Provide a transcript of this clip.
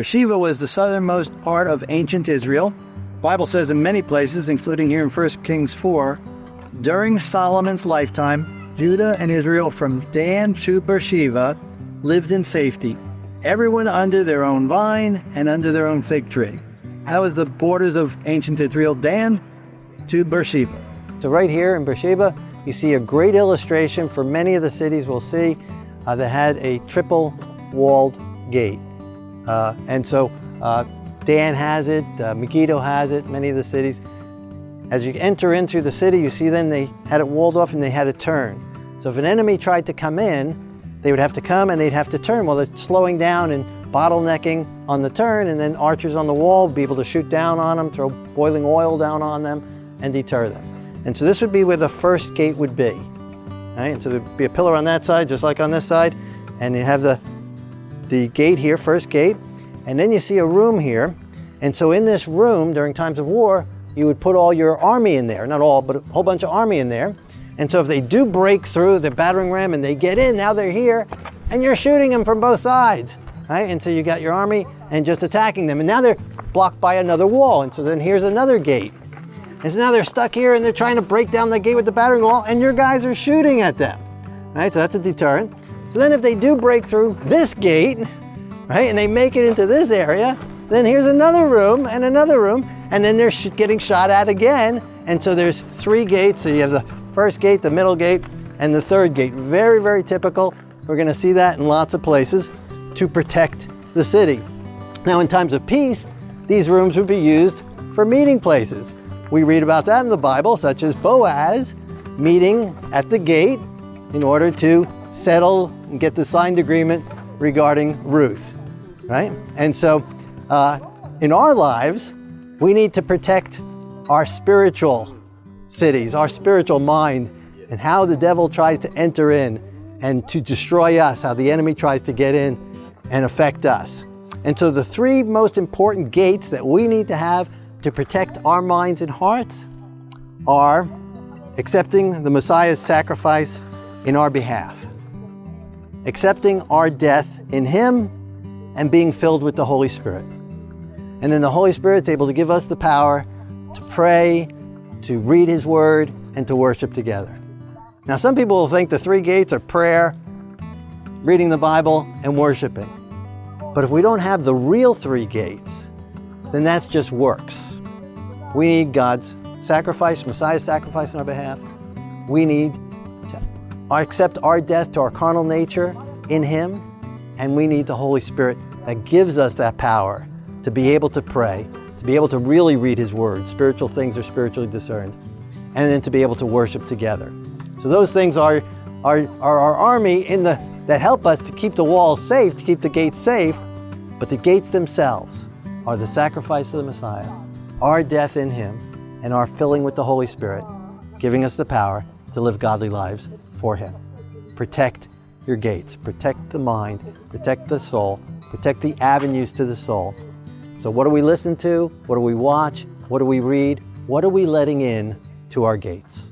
Beersheba was the southernmost part of ancient Israel. The Bible says in many places, including here in 1 Kings 4, during Solomon's lifetime, Judah and Israel from Dan to Beersheba lived in safety, everyone under their own vine and under their own fig tree. That was the borders of ancient Israel, Dan to Beersheba. So right here in Beersheba, you see a great illustration for many of the cities we'll see that had a triple-walled gate. And so Dan has it, Megiddo has it, many of the cities. As you enter into the city, you see then they had it walled off and they had to turn. So if an enemy tried to come in, they would have to come and they'd have to turn. Well, they're slowing down and bottlenecking on the turn, and then archers on the wall would be able to shoot down on them, throw boiling oil down on them, and deter them. And so this would be where the first gate would be. Right? And so there'd be a pillar on that side, just like on this side, and you have the gate here, first gate, and then you see a room here. And so in this room, during times of war, you would put all your army in there. Not all, but a whole bunch of army in there. And so if they do break through the battering ram and they get in, now they're here, and you're shooting them from both sides. Right? And so you got your army and just attacking them. And now they're blocked by another wall. And so then here's another gate. And so now they're stuck here and they're trying to break down the gate with the battering wall, and your guys are shooting at them. Right? So that's a deterrent. So then if they do break through this gate, right, and they make it into this area, then here's another room, and then they're getting shot at again. And so there's three gates. So you have the first gate, the middle gate, and the third gate. Very, very typical. We're going to see that in lots of places to protect the city. Now, in times of peace, these rooms would be used for meeting places. We read about that in the Bible, such as Boaz meeting at the gate in order to settle and get the signed agreement regarding Ruth, right? And so in our lives, we need to protect our spiritual cities, our spiritual mind, and how the devil tries to enter in and to destroy us, how the enemy tries to get in and affect us. And so the three most important gates that we need to have to protect our minds and hearts are accepting the Messiah's sacrifice in our behalf, accepting our death in Him, and being filled with the Holy Spirit. And then the Holy Spirit's able to give us the power to pray, to read His Word, and to worship together. Now, some people will think the three gates are prayer, reading the Bible, and worshiping. But if we don't have the real three gates, then that's just works. We need God's sacrifice, Messiah's sacrifice on our behalf. We need to accept our death to our carnal nature in Him, and we need the Holy Spirit that gives us that power to be able to pray, to be able to really read His Word. Spiritual things are spiritually discerned. And then to be able to worship together. So those things are our army that help us to keep the walls safe, to keep the gates safe. But the gates themselves are the sacrifice of the Messiah, our death in Him, and our filling with the Holy Spirit, giving us the power to live godly lives for Him. Protect your gates. Protect the mind. Protect the soul. Protect the avenues to the soul. So what do we listen to? What do we watch? What do we read? What are we letting in to our gates?